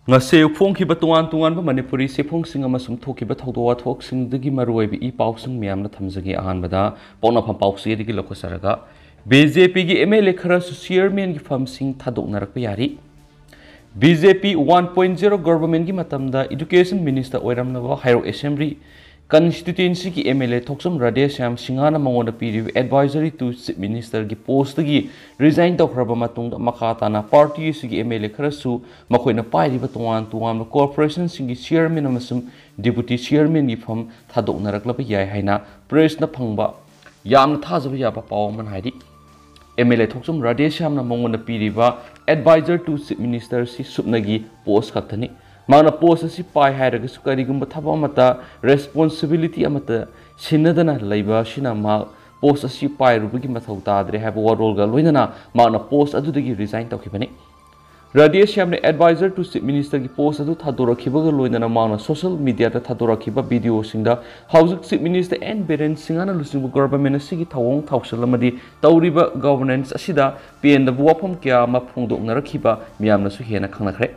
ngase phongkhiba tuan ba manipuri sephongsing amasum thokiba thawdowa thoksingdagi maruibi I pausing miyamna thamjagi ahanbada pawna pham pausi digi lokosaraga BJP gi MLA Kharasu Chairmen gi famsing thadoknarakpa yari BJP 1.0 government gi matamda education minister oiramnaba hairo assembly constituency ki MLA Thoksam Radesham Singana Mangona piri advisory to chief minister gi post gi resign tawkraba matungda makhatana party sigi MLA Kharasu makoina pairiba tuan corporation singi chairman amasum deputy chairman gi pham thadoknaraklaba yai haina press na phangba yamna thajaba yaba pawman haidi MLA Thoksam Radesham na Mangona piriba advisor to chief minister si subnagi post khathani Mana post asi pai hairaga sukarigumba thaba amata responsibility amata sinadana laiba sina ma post asi pai rubagi mathau tadre haba warol ga loinana mana post adudagi resign tawkhibani Radesh Shyamne advisor to chief minister gi post adu thadorakhiba ga loinana mana social media ta thadorakhiba video singda housing chief minister and Beren Singana lusingbu government asigi thawong thawsalamadi tawriba governance asida pn da wafam kya ma phongdoknarakhiba miyamna su hena khangnakhre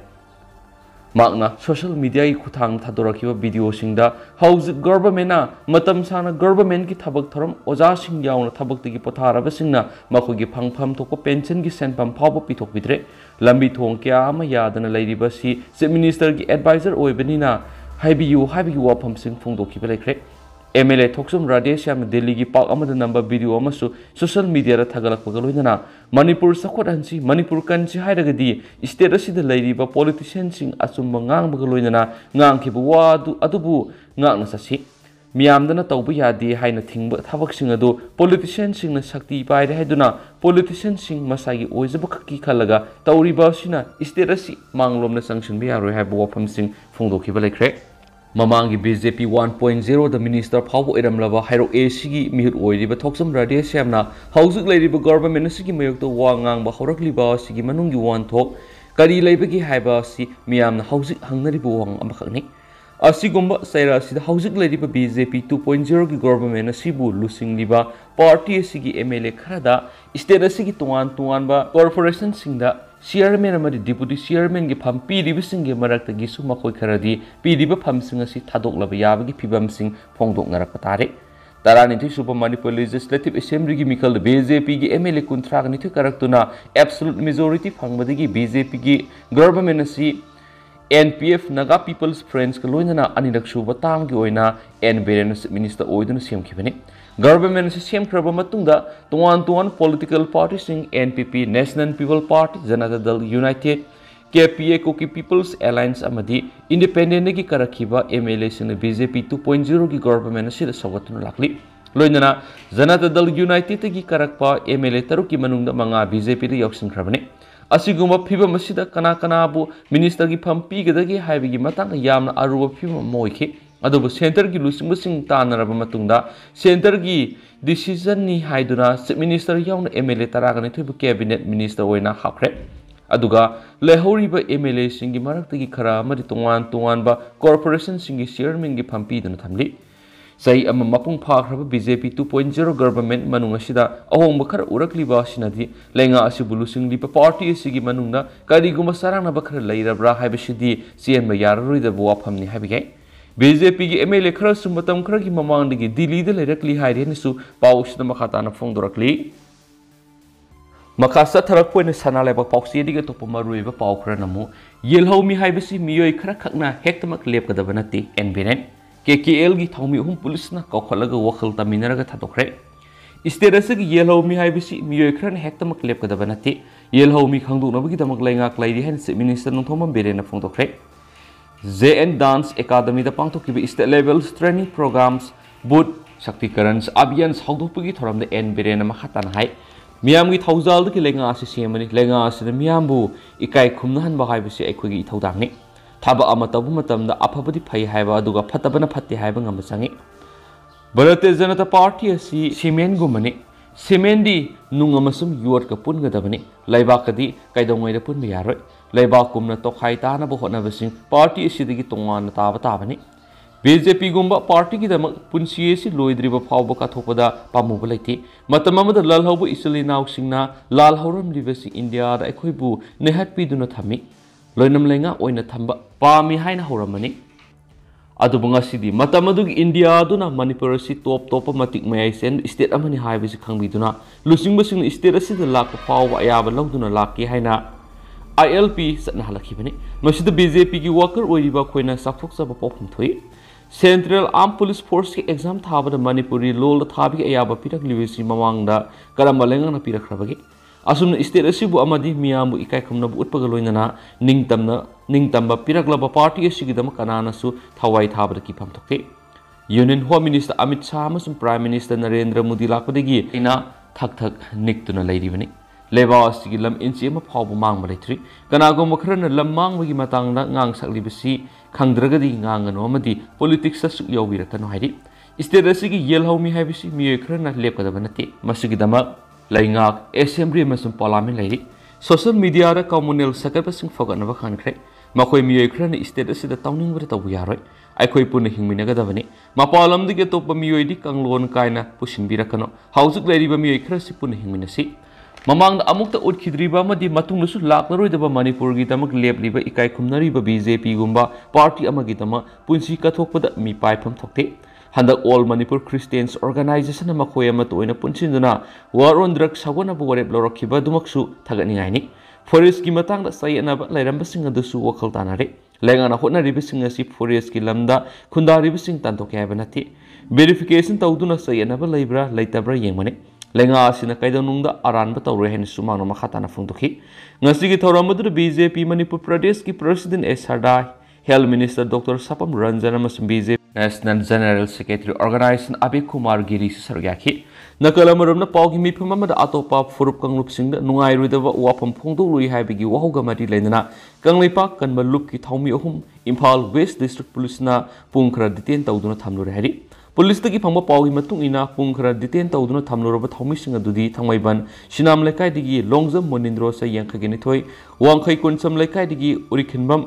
Magna social media ki kuthang thadorakhiba video singda house government na matam sana government ki thabak thoram oja sing yauna thabak tigi potharaba singna makhogi phangpham thokpa pension ki senpam phawba pithok bidre lambi thong kya ama yadana leiriba si chief minister ki advisor oibanina haibiyu wafam sing phongdokhiba lekre MLA Thoksam Radesham Delhi ki park amada number video amasu social media ra thagalakpaga loinana Manipur sakhot hansi Manipur kanchi hairagadi state asida leiriba politicians sing asumba ngangbaga loinana ngangkhiba wadu adubu ngangna sasi miyamdana tawba yadi haina thingba thabak sing adu politicians sing na shakti paire haiduna politicians sing masagi oizaba khaki khalaga tawriba sina state asi manglomna sanctionbi yaroi haiba wafam sing phongdokhiba lekre Mamangi BJP 1.0 the minister Phawo Iramlava Hairo ACG Mihut Oiriba Thoksam Radesham Housing Ladiba government Sigi Mayokto Wangang Bahorakliba Sigi Manungi Wan Thok Kari Labaki Haiba Si Miam Housing Hangaribu Wang Amakani Asigumba Saira Si the Housing Ladiba BJP 2.0 ki government Sibu Lusing Liba Party Sigi MLA Kharada State Sigi Tuan ba corporation Singda Chairman amadi deputy chairman gi pham piriba singi marakta gi suma khoi kharadi piriba pham singa si thadoklaba yabagi phibam sing phongdoknarakpa tare tarani thi supa Manipur legislative assembly gi mikal BJP gi MLA kunthra ni thi karaktuna absolute majority phangmadi gi BJP gi government si NPF Naga People's Friends ka loinana anirak suba tam gi oina N Beren minister oiduna semkhibani Government is same crab matungda tuan political parties sing NPP National People Party Janata Dal United KPA Koki People's Alliance amadi independent ki karakhiba MLA sing BJP 2.0 ki government sida sagatun lakli loinana Janata Dal United ki karakpa MLA taru ki manungda manga BJP ri yaksing khrabani asiguma phiba masida kana bu minister ki pham pigadagi haibigi matang yamna aruba phiba moikhi adobo center ki lusing tanaraba matungda center ki decision ni haiduna chief minister yauna MLA taragani thubu cabinet minister oina hapre aduga lehoriba MLA singi maraktagi khara amari tuan ba corporation singi chairman gi phampi duna thamli sai ama mapung phakraba BJP 2.0 government manung asida ahongba khara urakliba sinadi lenga asibu lusing lipa party sigi manungna kariguma sarangna ba khara leirabra haibasidi cm yararoi da buwa phamni habigai BJP ki MLA Kharasu matam khara ki mamangdagi Delhi da lerakli haire su pausida makhatana phongdorakli makasa tharak poina sanaleba pausi diga topa maruiba pau khara namu yelhomi haibasi miyoi khara khakna hektamak lepkadaba nati NBN KKL gi thawmi hum police na kaukhalaga wakhal taminaraga thadokre state gi yelhomi haibasi miyoi khara hektamak lepkadaba nati yelhomi khangdoknabagi damak lainga klaidi hen minister nongthomam berena phongdokre JN Dance Academy da pangthokiba state level training programs boot Shakti Karans Abhiyan Saudupagi Thoram the N Berena Mahatan Hai Miam gi Thawjal ki lenga asi semani lenga asi miambu ikai khumnahan ba haibasi ekhoi ithawdangni thaba amatabu matamda aphabadi phai haiba aduga phatabana phatti haiba ngamasangi Bharatiya Janata Party asi semen gumani semendi nungamasum yuat ka pungadabani laibakadi kaidongai da punba yaroi Laibakumna tokhai tana bo hotnabasing party asidagi tongan taba tabani BJP gumba party ki damak punsi si loidriba phawba ka thopada pamuba laiti matamamada lalhaubu isali naw singna lalhauram livasi India da ekhoibu nehat piduna thami loinam lenga oina thamba pami haina horamani adubu ngasidi matam adugi India aduna Manipur si top matik mayai sen state amani haibisi khangbiduna lusingbasing state asida lakpa pawba ayaba lawduna lakki haina ILP satna halakibani masida BJP gi worker oiriba khoina sakthokchaba pawphum thoi Central Armed Police Force ki exam thabada Manipuri lol thabi ayaba pirak libisi mamangda karamba lenga na pirak rabagi asum state asibu amadi miyamu ikai khumna utpaga loinana ningtamba piraklaba party asigidam kanana su thawai thabada ki pham thoke Union Home Minister Amit Shah amasum Prime Minister Narendra Modi lakpadagi ina thak niktuna leiribani leba asigi lam inchi ma phawbu mangba leitri kanago makhrana lam mangbagi matangda ngang saklibasi khangdragadi ngangano amadi politics su yawbirakano hairi state asigi yelhawmi haibisi miye khrana lepkadaba nate masigidama laingak assembly amasum parliament leiri social media ra communal sakapasing foganaba khankhre makhoi miye khrana state asida tawningbra tawu yaroi aikhoi pun hingminagadabani mapalamdige topa miyoidi kanglon kaina pusinbirakano hausuk leiriba miye khrasi pun hingminasi mamang amukta utkidriba amadi matungnasu laknaroidaba Manipur gi tamak lepliba ikai khumnariba BJP gumba party amagi tama punsi kathokpada mi paifam thokte handak all Manipur Christians organization amakhoi ama toina punsinduna war on drug sagona bu warep lorokhiba dumaksu thaganingaini forest gi matangda sayana lairamba singa dusu wakhal tanare lengana hotna ribising asi forest ki lamda khunda ribising tantoke habanati verification tawduna sayana ba laibra laitabra yengmane lenga asina kaidanungda aranba tawre hen sumangno makhatana phungdokhi ngasigi thoramadu BJP Manipur Pradesh ki President Esarda Health Minister Dr. Sapam Ranjan amasum BJP National General Secretary Organization Abi Kumar Giri sargyakhi nakalamarumna pawgi mifam amada atopa furup kanglupsingda nungairuidaba wafam phongdolui haibigi wahoga mari leinana kangleipa kanba lupki thaumi ahum Imphal West District Police na pungkhra detain tawduna thamlure hari Police tagi phangba pawgi matung ina pungkhra detain tawduna thamluraba thaumising adudi thangmaiban Sinam lekai digi Longjam Monindro sa yangkhagini thoi wangkhai kunsam lekai digi urikhinbam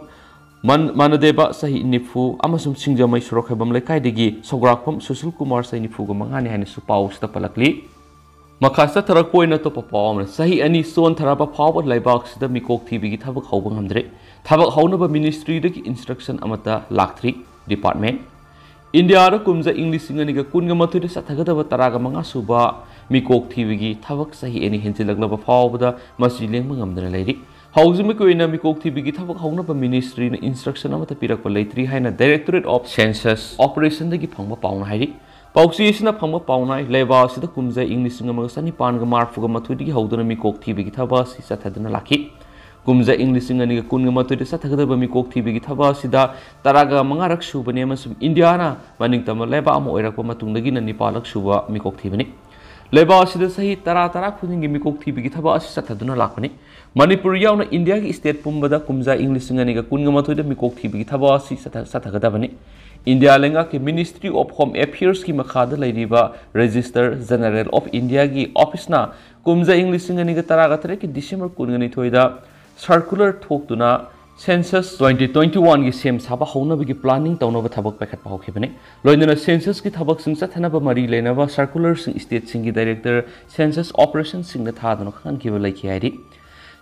Manadeba sahi nifu amasum singjamai surokhabam lekai digi Sograkpam Sushil Kumar sahi nifu ga mangani hani su paw sta palakli makhasa tharakpoina to papawam sahi ani son tharaba phaw laibak sida mikok thibi gi thabak hawbang hamdre thabak hawnaba ministry dagi instruction amata lakthri department India ra kumza English singaniga kunga mathude sathagadaba taraga manga suba mikok thibigi thabak sahi ani henchilaglaba phawbada masi lengma ngamdana leiri haujimi koina mikok thibigi thabak hawnaba ministry na instruction amata pirakpa leitri haina Directorate of Census Operation dagi phangba pauna hairi pausi isna phangba pauna leba sida kumza English singamaga sani panga marfuga mathudi haudana mikok thibigi thaba si sathadana lakhi kumza English singaniga kunga mathude sathagadaba mikok thibigi thaba sida taraga mangarak subane amasum Indiana maningtama leba ama oirakpa matungdagi na Nepalak suba mikok thibani leba sida sahi tara khudingi mikok thibigi thaba asi sathaduna lakpani Manipur yauna India gi state pumbada kumza English singaniga kunga mathude mikok thibigi thaba asi sathagadabani India lenga ke Ministry of Home Affairs ki makhada lairiba Register General of India gi office na kumza English singaniga taraga tare ki December kungani thoida circular thokduna census 2021 gi sem saba hona bigi planning tawnaba thabak pakhat pa hokhibane loinana census ki thabak sing sathanaba mari leinaba circular sing state sing gi director census operations sing na thadano khan ki laiki hairi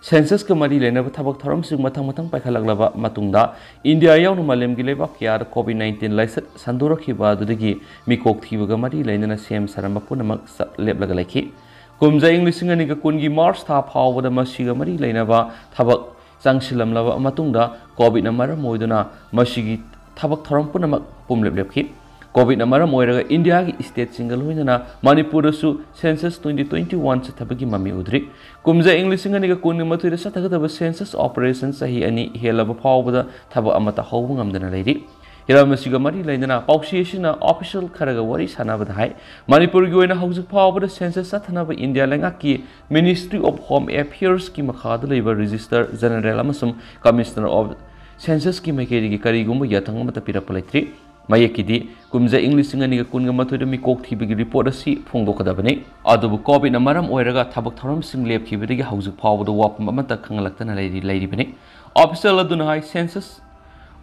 census ka mari leinaba thabak tharam sing mathang paikhalagla matungda India yaunu malem gi leba kyar COVID-19 laisat sandura khiba adudagi mikok thibaga mari leinana sem saramba punamak leblaga laiki kumza English singaniga kungi March tha phawbada masiga mari leinaba thabak changsilamlaba matungda COVID na maram moiduna masigi thabak tharam punamak pumleblebki COVID na maram moiraga India gi state single hoinana Manipur su census 2021 sathabagi mami udri kumza English singaniga kungi mathuida sathagadaba census operations sahi ani helaba phawbada thaba amata hawbung amdana leiri Hiramasiga mari lainana pausiesina official kharaga wari sanabada hai Manipur gi oina haujuk phawbada census sathanaba India lenga ki Ministry of Home Affairs ki makhada leiba Register General amasum Commissioner of Census ki maikeri gi karigumba yathang mata pirapalaitri mayekidi kumza English singaniga kunga mathuida mikok thibigi report asi phongdokadabani adubu COVID na maram oiraga thabak tharam sing lepkhibidagi haujuk phawbada wapam amata khanglaktana leiribani official aduna hai census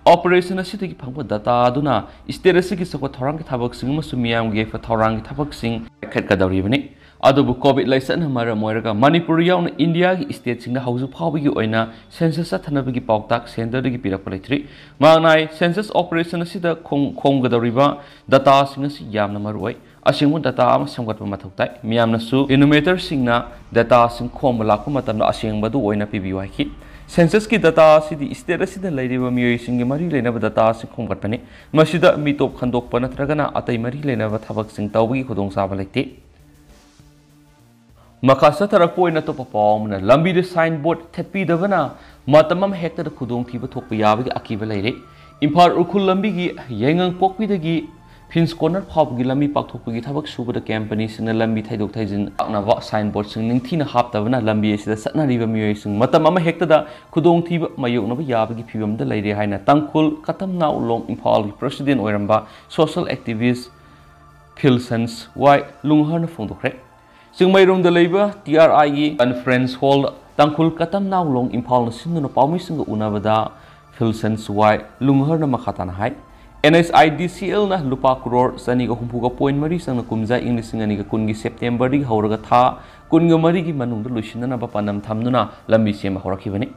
Operation asitagi phangba data aduna state asigi sakwa thorang ki thabak sing masu miyam ge fa thorang ki thabak sing khat kadawribani अदुबु covid लाइसन हमारा मोयरगा मणिपुर याउन India की state सिंग house फावगी ओइना census थनबगी पाउताक सेंटर दगी पिरक पलेथ्री मानाय सेंसस ऑपरेशन असिदा खोंगदरिबा डाटा सिंग असि यामना मरुय असिंगु डाटा अम संगतप मथौताय मियामनसु इनोवेटर सिंगना डाटा सिंग खोम लाक मतमदा असिंगबदु ओइना पिबियु हाइखि सेंसस की डाटा सिदी स्टेट असिदा लैरिबा मियोय सिंग मरि लेनब डाटा सिंग खोंगतपने मसिदा मिटोप खंदोकप नत्रगना अतै मरि लेनब थबक सिंग तौबगी खुदोंग साबा लेते मकासा तरक पोइना तो पावमना लंबी दे साइन बोर्ड थेपीदबना मतमम हेक्टर खुदोंग थीब थोप याबगी अकीब लेरे इम्फाल उखुल लंबी की येंगंग पोकपीदगी फिन्स कॉर्नर फावगी लंबी पाकथोकपगी थबक सुबद कंपनी सिंग लंबी थाइदोक थाइजिन अकनवा साइन बोर्ड सिंग निंगथीना हापतबना लंबी सिदा सतनारिबा मियोय सिंग मतमम हेक्टदा खुदोंग थीब मयोगनब याबगी फिबमदा लेरे हाइना तंगखुल कतमना उलोंग इम्फाल की प्रेसिडेंट ओइरंबा सोशल एक्टिविस्ट फिल्सन्स वाई लुंगहरन फोंदोखरे सिंगमैरोंग दलेबा TRI की कॉन्फ्रेंस हॉल तंगखुल कतम नाउलोंग इम्फाल सिंगनो पाउमी सिंग उनाबदा फिल्सन्स वाई लुंगहरन मखाताना हाय NSIDCL ना लुपा करोड़ सनीगा हुंफुगा पॉइंट मरी संग कुमजा इंग्लिसिंग अनिगा कुनगी सेप्टेम्बर दी हौरगा था कुनगा मरी की मनुंग लुसिनना पनम थमनुना लंबी सेम हौरखिबनी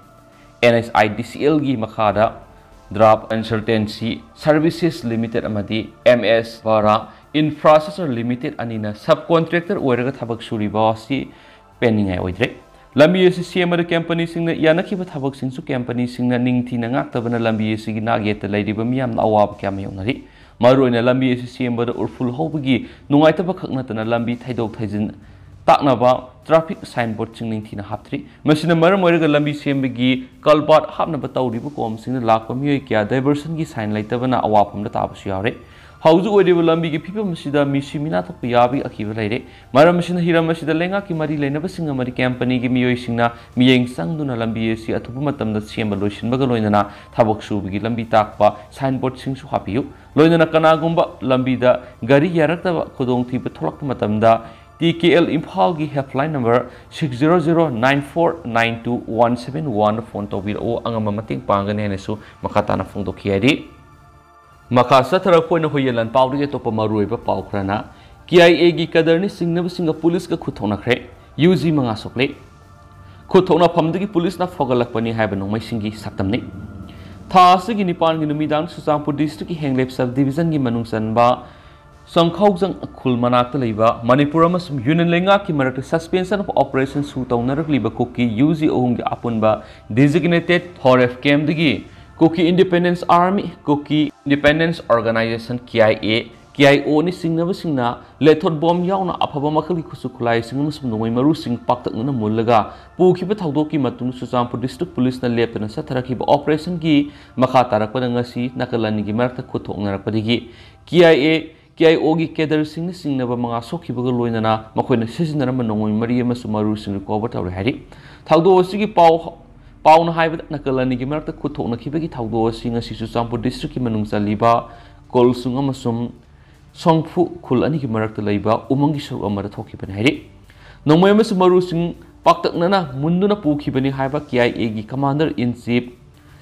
NSIDCL की मखादा ड्राफ्ट कंसल्टेंसी सर्विसेज लिमिटेड अमदी MS वारा इंफ्रास्ट्रक्चर लिमिटेड अनिना सब कॉन्ट्रैक्टर ओइरगा थबक सुरिबासी पेनिंग है ओइद्रे लंबी एसी सेमर कंपनी सिंग यानखिब थबक सिंसु कंपनी सिंग निंगथीना ngaktabana lambi AC gi naget laidiba miyam awab kyam yonari maroina lambi AC सेमर urful hobagi nungaitaba khaknatana lambi thaidok thaijin taknaba traffic sign board sing ningthina hapthri masina maram oiraga lambi sembagi kalbat hapnaba tawribu kom sing lakpa miyoi kya diversion gi sign laitabana awapamda tabasu yare हाउजु ओइदेबा लंबी की फिबम मसिदा मिसी मिना थप याबी अखिब लैरे मरम मसिना Hiram मसिदा लेंगा की मरी लेनब सिंग मरी कंपनी की मियोय सिंगना मियेंग संगदुना लंबी एसी अथुब मतमदा सेम लोइसिनबगा लोइनना थबक सुबगी लंबी ताकपा साइन बोर्ड सिंग सु हापियु लोइनना कनागुंबा लंबीदा गाड़ी यारक्तबा खुदोंग थीब थोलक मतमदा TKL इम्फाल की हेल्पलाइन नंबर 60094921711 फोन तौबिरओ अंगम मतेंग पांगने हेनेसु मखाताना फोंदोखियारी मखासा थरकोइन होयलन पाउदी तोप मरुइबा पाउखरना KIA की कदरनी सिंगनब सिंग पुलिस का खुथोनखरे UG मंगा सोकले खुथोना फमदगी पुलिस ना फोगलकपनी हाइब नोंमै सिंगी सक्तमने थासगी निपान की नुमिदांग सुचांगपुर डिस्ट्रिक्ट की हेंगलेप सब डिवीजन की मनुंग सनबा संखौजंग खुल मनाक्ता लेबा मणिपुर अमसुम यूनियन लेंगा की मरक सस्पेंशन ऑफ ऑपरेशन सु तौनरकलिबा कुकी UG ओहुंग अपुनबा डेजिग्नेटेड हॉरेफ कैम्प दगी Kuki independence army Kuki independence organisation KIA KIO नि सिंगनब सिंगना लेथोट बॉम्ब याउना अफबा मखलि खुसु खुलाई सिंगम सुम नोंमै मरु सिंग पाक्तकना मुल्लगा पुखिबा थाउदोकी मतुन सुचांपुर डिस्ट्रिक्ट पुलिस न लेपना सथरखिबा ऑपरेशन की मखा तारकपदा ngasi नकलनि की मरक खुथोंगनरपदिगी KIO की केडर सिंग सिंगनब मंगा सोखिबगा लोइनना मखोइना सिजनरम नोंमै मरि अमसु मरु सिंग रिकवर तौरे हारि थाउदो सिगी पाउन हाइबद नकलनि की मरक खुथोंनखिबगी थाउदो सिंग सिसु चांपुर डिस्ट्रिक्ट की मनुंग चलिबा कोलसुंग अमसुम सोंगफु खुल अनि की मरक लैबा उमंगी सौ अमर थोखिबनि हारि नोंमै अमसु मरु सिंग पाक्तकना मुंदुना पुखिबनि हाइबा KIA की कमांडर इन चीफ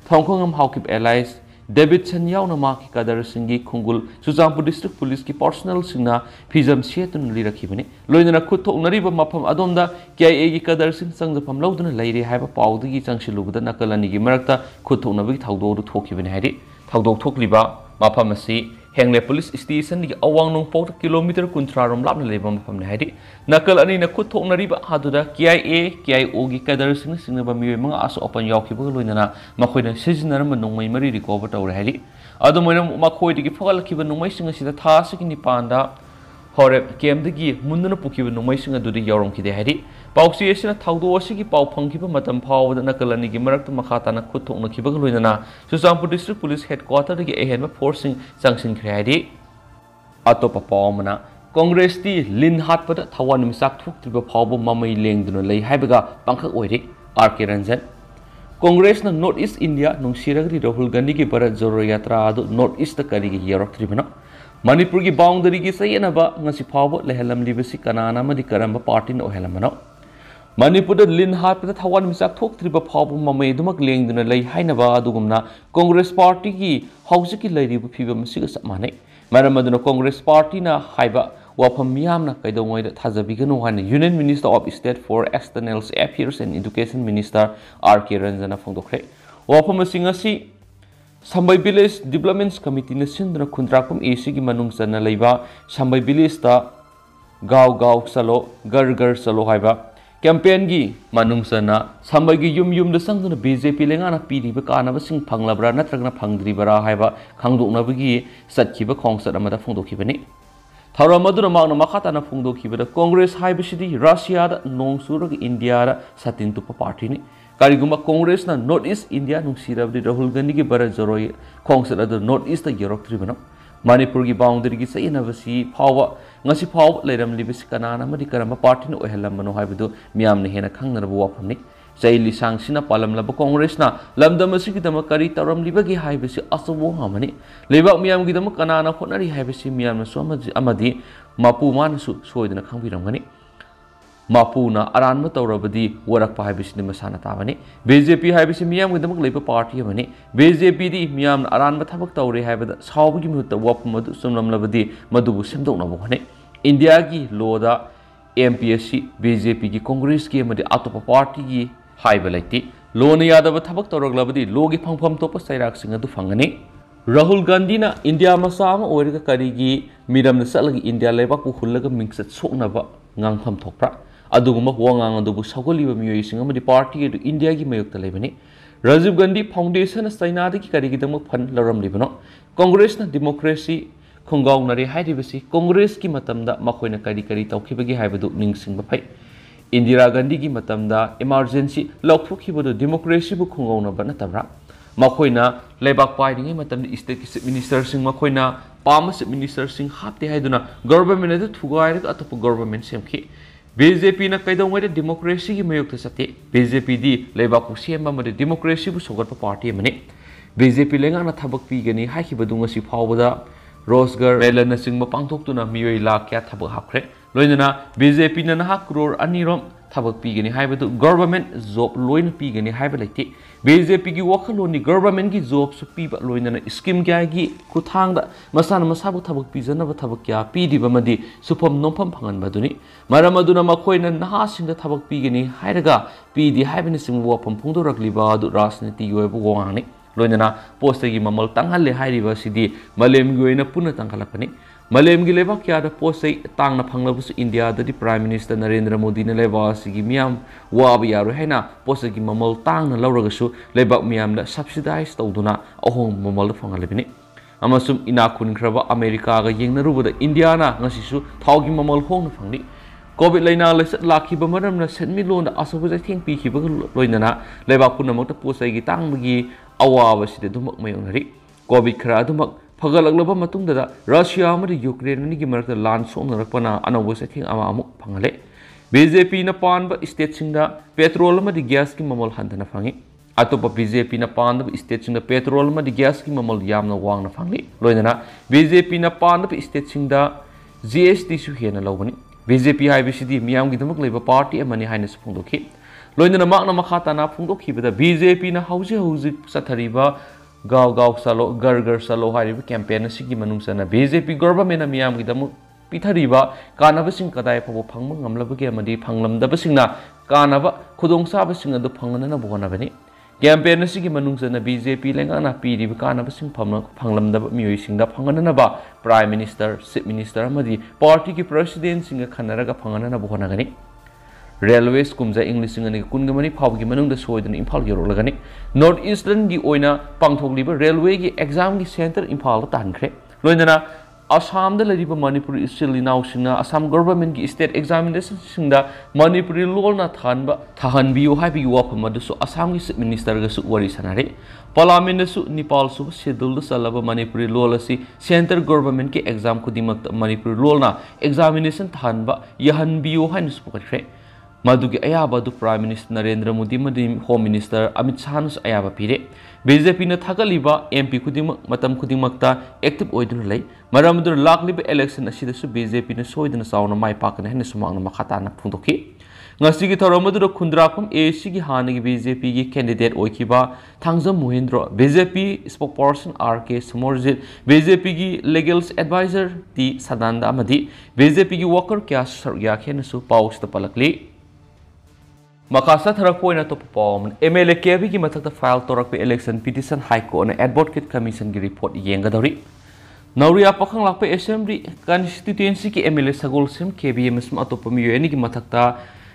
थोंखोंगम हाउकिब एलाइज डेविड सन्याउना माकी कदर सिंगी खुंगुल सुचांपुर डिस्ट्रिक्ट पुलिस की पर्सनल सिंगना फिजम सेतुन लिरखिबनि लोइनना खुथोंनरिबा मफम अदोमदा KIA की कदर सिंग संगफम लौदुना लैरे हाइबा पाउदगी चंगसिलुबदा नकलनि की मरकता खुथोंनबगी थाउदोदु थोखिबनि हारि थाउदोक थोखलिबा मफम असि हेंगले पुलिस स्टेशन की अवांग नोंपोट किलोमीटर 13 रोम लापना लेबा मफमने हारि नकल अनि न खुथोंनरिबा हादुदा KIA KIO की कदर सिंग सिंगबा मियोय मंगा आसो ओपन यावखिबगा लोइनना मखोइना सिजनरम नोंमै मरि रिकवर तौरे हारि अदुमोइना मखोइदगी फगलखिबा नोंमै सिंग सिदा थासिगी निपानदा हॉरेप केमदगी मुंदुना पुखिबा नोंमै सिंग अदुदि यावरमखिदे हारि पाउसी एसिना थाउदो असिगी पाउ फंखिबा मतम फावदा नकलनि की मरकत मखाताना खुथोंनखिबगा लोइनना सुचांपुर डिस्ट्रिक्ट पुलिस हेडक्वार्टर दगी एहेनबा फोर्सिंग चंगसिनख्रे हारि अतोपा पावमना कांग्रेस ती लिन हाटपदा थवान मिसाक थोक्त्रिबा फावबो ममै लेंदुना लै हाइबगा पंखक ओइरे RK रंजन कांग्रेस न नॉर्थ ईस्ट इंडिया नुंसिरगरी राहुल गांधी की भारत जोड़ो यात्रा अदु नॉर्थ ईस्ट करिगी यारक्त्रिबना मणिपुर की बाउंडरी की सयनबा ngasi फावबो लेहलमलिबसि कनाना मदि करंबा पार्टी न ओहेलमनो मणिपुर लिन हाटपदा थवान मिसाक थोक्त्रिबा फावबो ममै दुमक लेंदुना लै हाइनबा अदुगुमना कांग्रेस पार्टी की हौजिकी लैरिबो फिबम सिग समाने मरम अदुना कांग्रेस पार्टी ना हाइबा wafam miyamna kaidongoi thajabiganu haina Union Minister of State for External Affairs and Education Minister R.K. Ranjana phongdokre wafam asingasi Sambai Village Development Committee na sindra khundrakum AC gi manung chana leiba Sambai Village ta gaw salo gar salo haiba campaign gi manung chana Sambai gi yum da sangduna BJP lengana piriba kana basing phanglabra natragna phangdribara haiba khangdokna bagi satkiba khongsat amada phongdokhibani Thara maduna magna makata na phongdokhibada Congress haibasidi Russia da nongsuraga India da satin tupa party ni Kariguma Congress na North East India nungsirabdi Rahul Gandhi ki bara joroi khongsat adu North East da yorok tribana Manipur ki boundary ki saina basi phawa ngasi phaw leiram libisi kanana madi karama party no ohelamano haibadu miyam ne hena khangnarbu wafamni sai lisang sina palam laba Congress na lamdam asigi dama kari taram libagi haibasi asawo hamani lebak miyam gi dama kanana khonari haibasi miyam na so amadi mapu manasu soidana khangbiramgani Mapuna aranma taurabadi warakpa haibisi ni masana tabani BJP haibisi miyam gidamak leiba party amani BJP di miyam aranma thabak taure haibada sawbagi mutta wapmadu sumlamlabadi madubu semdokna bohane India gi loda MPSC BJP gi Congress gi amadi atopa party gi haibalaiti lona yadaba thabak tauраglabadi logi phangpham topa sairak singa du phangani Rahul Gandhi na India masama oirga karigi miram na salagi India lebak ku hullaga mingsat soknaba ngangpham thokpra aduguma wangang adubu sagoliba miyoi singa madi party edu India gi mayokta lebani Rajiv Gandhi Foundation China ki karigi damak phan laram libano Congress na democracy khongaw nari hairibasi Congress ki matamda makoina kari tawkhibagi haibadu ningsingba phai Indira Gandhi ki matamda emergency laukhukhibadu democracy bu khongaw na bana tabra makoina lebak pairingi matamda state ki minister sing makoina pam minister sing hapte haiduna government edu thugai ra atopa government semki BJP na kaidongwai democracy ki mayokta sate BJP di leibaku semba made democracy bu sogatpa party mane BJP lenga na thabak pi gani haikibadu ngasi phawbada Rosgar Relan na singma pangthoktuna miyoi lakh kya thabak hapkhre loinana BJP na na crore anirom thabak pi gani haibadu government job loina pi gani haiba laite BJP gi wakhaloni government gi job su pi ba loinana scheme kya gi kuthangda masana masabu thabak pi jana ba thabak kya pi diba madi supam nompham phangan baduni maramaduna makhoina naha singda thabak pi gani hairaga pi di haibani sing wapam phungdorakliba adu rajniti yoibu wangani loinana post gi mamal tanghal hairiba sidi malem gi oina puna tanghalapani Malem gi lebak kya da post tangna phanglabus India da di Prime Minister Narendra Modi na leba sigi miyam wabi yaru haina post gi mamal tangna lauragasu lebak miyam da subsidize tawduna ahong mamal da phangalebini amasum ina kun khraba America ga yengnaruba da India na ngasisu thawgi mamal hong na phangni Covid laina lesat lakhi ba maram na senmi lon da asabu ja theng pi khiba loinana lebak punamak da post gi tanggi awa side dumak mayonari Covid khra dumak Pagalaglaba matungda Russia amadi Ukraine ni gi marakta lan songnarakpana anawu sathing ama amuk phangale BJP na panba state singda petrol amadi gas ki mamal handana phangi atopa BJP na panba state singda petrol amadi gas ki mamal yamna wangna phangi loinana BJP na panba state singda GST su hena lawbani BJP haibisidi miyam gi damak leba party amani haina phongdokhi loinana makna makhata na phongdokhibada BJP na hauji sathariba gaw salo gar salo hariba campaign asigi manungsana BJP government na miyam gi damu pithariba kanaba sing kadai phabu phangma ngamlabagi amadi phanglamdaba singna kanaba khudongsa sing adu phangana na bogana bani campaign asigi manungsana BJP lenga na piriba kanaba sing phanglamdaba miyoi singda phangana na ba prime minister chief minister amadi party ki president singa khanaraga phangana na bogana gani Railways kumza English ngani kungamani phawgi manungda soidana Imphal gi rolagani North Eastern gi oina pangthokliba railway gi exam gi center Imphal ta tankhre loinana Assam da lariba Manipur still now singa Assam government gi state examination singda Manipuri lol na thahanbiu haibi wapam adu Assam gi minister ga su wari sanare parliament su Nepal su schedule salaba Manipuri lol asi center government ki exam kudimak Manipuri lol na examination thanba yahanbiu hain su pakre Madugi ayaba du Prime Minister Narendra Modi madi Home Minister Amit Shah nus ayaba pire BJP na thagaliba MP kudimak matam kudimakta active oidun lay maramudur lakliba election asida su BJP na soidana sauna mai pakana hena sumangna makhata na phungdokhi ngasi gi thorom madu khundrakam AC gi hanagi BJP gi candidate oikiba Thangjam Mohindro BJP spokesperson RK Samorjit BJP gi legal advisor T Sadanda amadi BJP gi worker kya sarya khenasu paus ta palakli makasa tharak poina to pom MLA KV gi mathak ta file torak pe election petition high court na advocate commission gi report yenga dori Nauria pakhang lakpe assembly constituency ki MLA Sagol Sim KBM sum atopami yeni ki mathakta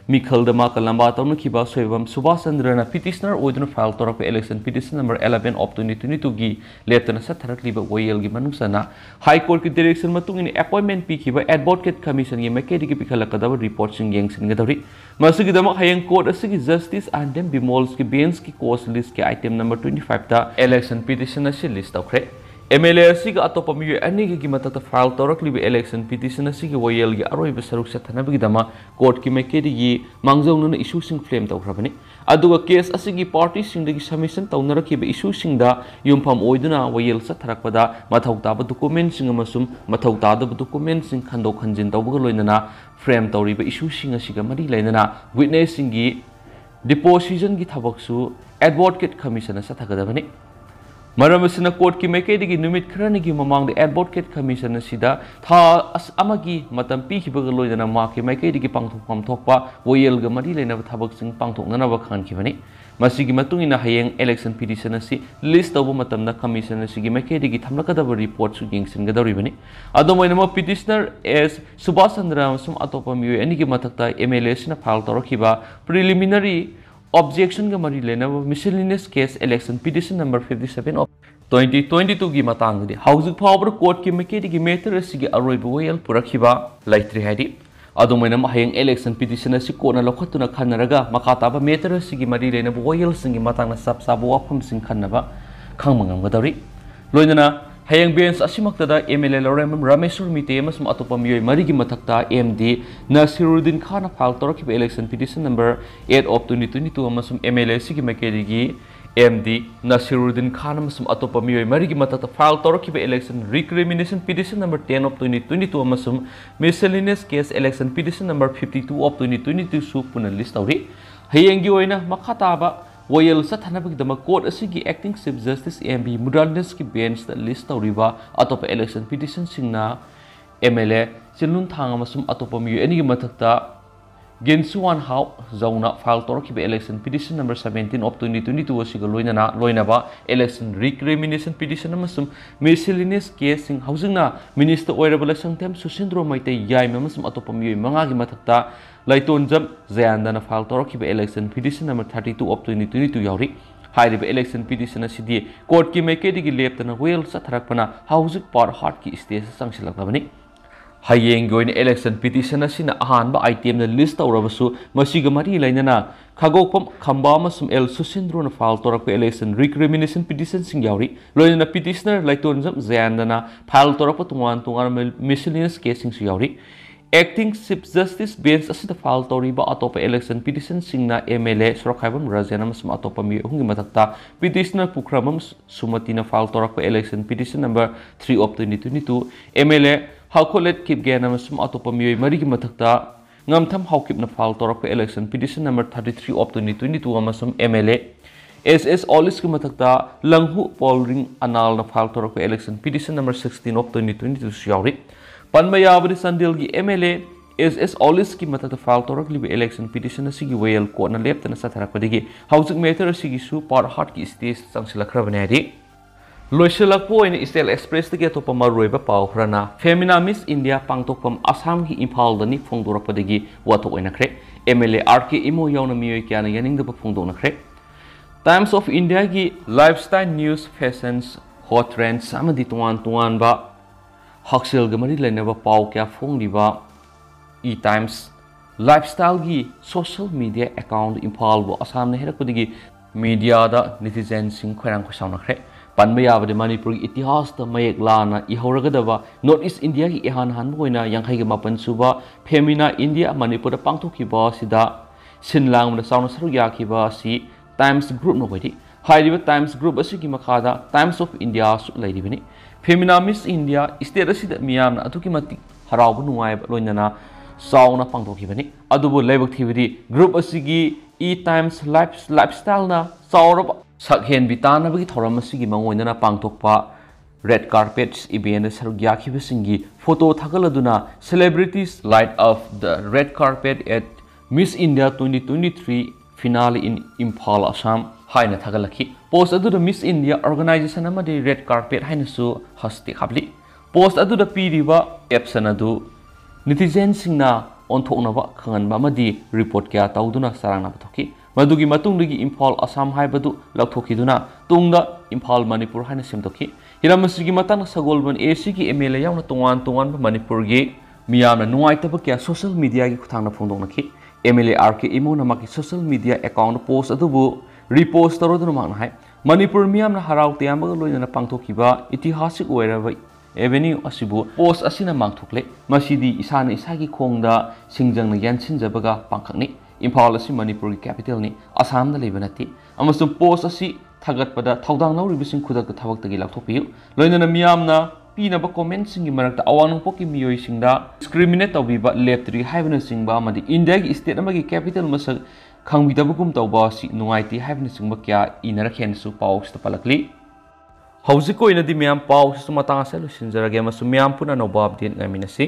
Mikhal Dama Kalamba Tonu Kiba Soivam Subhash Chandra na petitioner oiduna file torak election petition number 11 of 2022 gi leptana satharak liba oyel gi manusana high court ki direction matung in appointment pi kiba advocate commission gi mekedi gi pikhalakadaba report sing yengsin gadari masigi dama hayang court asigi justice and them bemols ki bench ki course list ki item number 25 ta election petition asi list tawkhre MLA asiga atopa mi ani gi matata file torak liba election petition asigi oyel gi aroi besaruk sathanabigi dama court ki mekedi gi mangjong na issue sing flame tawkhrabani aduga case asigi party singdagi submission tawnaraki be issue singda yumpham oiduna oyel satharakpada mathauta document sing amasum mathauta da document sing khandok khanjin tawbuga loinana frame tawriba issue sing asiga mari lainana witness sing gi deposition gi thabaksu advocate commission sathagadabani Maramasina court ki mekedi gi numit khrani gi mamang de advocate commission sida tha amagi matam pi ki baga loidana ma ki mekedi gi pangthokpam thokpa oyel ga mari leina thabak sing pangthoknana ba khan ki bani masigi matungina hayeng election petition asi list of matamna commission asi gi mekedi gi thamlakada report su yengsin ga dori bani adomoina ma petitioner as Subhash Chandra sum atopa mi ani gi mathakta MLA sina file torokhiba preliminary objection ga mari lena miscellaneous case election petition number 57 of 2022 gi matang di housing power court ki mekedi gi matter asigi aroi boyel purakhiba laitri hadi adumaina mahayeng election petition asi kona lokhatuna khanaraga makata ba matter asigi mari lena boyel singi matang na sab sabu wafam sing khanaba khangmangam ga dori loinana hayang bench asimaktada MLA Lorem Rameshwar Mite amasum atopa miyoi marigi mathakta MD Nasiruddin Khan file torakhiba election petition number 8 of 2022 amasum MLA sigi mekedi gi MD Nasiruddin Khan amasum atopa miyoi marigi mathakta file torakhiba election recrimination petition number 10 of 2022 amasum miscellaneous case election petition number 52 of 2022 su puna list tawri hayang gi oina makhataba Royal Sathanabigdama Court asigi acting Chief Justice MB Mudalnes ki bench the list tawriba atopa election petition singna MLA Chinlun Thang amasum atopa mi ani mathakta Gensuan Hau Zauna file torakhiba election petition number 17 of 2022 asiga loinaba election recrimination petition amasum miscellaneous case sing housingna Minister Oirabala Sangthem Susindro Maite Yai amasum atopa mi manga gi mathakta Laitonjam Zayandana file torakhiba election petition number 32 of 2022 yauri hairiba election petition asidi court ki mekedi gi leptana well satharakpana housing par heart ki stage sangsilaknabani hayeng goin election petition asina ahanba item na list tawrabasu masiga mari lainana khagokpam khamba amasum el susindro na file torakpa election recrimination petition sing yauri loina petitioner Laitonjam Zayandana file torakpa tungan miscellaneous case sing yauri Acting Chief Justice bench asida file toriba atopa election petition singna MLA Sorokhaibam Rajanam sum atopa mi hungi matakta petitioner Pukramam Sumatina file torakpa election petition number 3 of 2022 MLA Haukolet Kipganam sum atopa mi marigi matakta ngamtham haukip na file torakpa election petition number 33 of 2022 amasum MLA SS Olis ki matakta Langhu Polring Anal na file torakpa election petition number 16 of 2022 siyauri Panmayabri Sandilgi MLA SS Olis ki matata file torakliba election petition asigi well court na leptana satharakpadigi housing matter asigi su par heart ki stage sangsilakhrabani hadi loiselakpo in Style Express tagi atopa maroiba pawhrana Femina Miss India pangtokpam Assam gi Imphal dani phongdorakpadigi wathok oinakre MLA RK Imo yauna miyoi kyana yaningdaba phongdonakre Times of India gi lifestyle news fashions hot trends amadi tuan ba Haksel gamari lainaba pau kya phongdiba E-Times lifestyle gi social media account Imphal bo Assam na herakudigi media da netizen sing khorang khosaunakre panba yabade Manipur itihas ta mayek lana ihoragadaba North East India gi ihan han boina yankhai gi mapan suba Femina India Manipur da pangthokiba sida sinlang da sauna saru yakiba si Times group no badi hairiba Times group asigi makada Times of India su lairibani Femina Miss India state asida miyamna atuki mati harabu nuai loinana Chowna पांथोखिबनी अदुबु लेबक थिबदि group असिगी E Times lifestyle ना चाउरब सकहेन बितानबगी थौरम असिगी मंगोइनना पांथोकपा रेड कार्पेट इवेंट सरुक याखिबसिंगी फोटो थागलदुना celebrities light of the red carpet at Miss India 2023 finale in Imphal असम हाइना थागलखि पोस्ट अदुदा मिस इंडिया ऑर्गेनाइजेशन अमदि रेड कार्पेट हाइनसु हस्ति खाबली पोस्ट अदुदा पीरिबा एप्सन अदु नेटिजन सिंगना ओंथोकनबा खंगनबा अमदि रिपोर्ट क्या तौदुना सारांगना बथोखि मदुगी मतुंगदगी इम्फाल असम हाइबदु लौथोखिदुना तुंगदा इम्फाल मणिपुर हाइना सेमतोखि हिरामसिगी मतंग सगोलबन एसी की एमएलए यावना तोंगान मणिपुर गे मियामना नुआइतबा क्या सोशल मीडिया की खुथांगना फोंदोंनखि MLA RK इमोना माकी सोशल मीडिया अकाउंट पोस्ट अदुबु रिपोस्ट तरोदुना मांगना हाय मणिपुर मियामना हराव तयामगा लोइना पांथोखिबा इतिहासिक ओइरबा एवेन्यू असिबु पोस्ट असिना मांगथोकले मसिदी इसाना इसागी खोंगदा सिंजंगना यानसिनजबगा पांखकनि इम्फाल असि मणिपुर की कैपिटल नि असमदा लेबा नथि अमसुम पोस्ट असि थागतपदा थौदांग लौरिबसिंग खुदक थबक्तगी लाथोपियु लोइना मियामना पीनबा कमेंट सिंगी मरक्ता अवानुपोकी मियोय सिंगदा डिस्क्रिमिनेट तौबिबा लेप्तरी हाइबना सिंगबा अमदि इंडिया की स्टेट अमगी कैपिटल मसक खंगबिदबगुम तौबा सि नुआइति हाइबना सिंगबा क्या इनरखेनसु पाउस पलकली हौजिक ओइनदि मियाम पाउस मतांग से लुसिनजरगे मसु मियाम पुना नोबा अपडेट ngamiनसी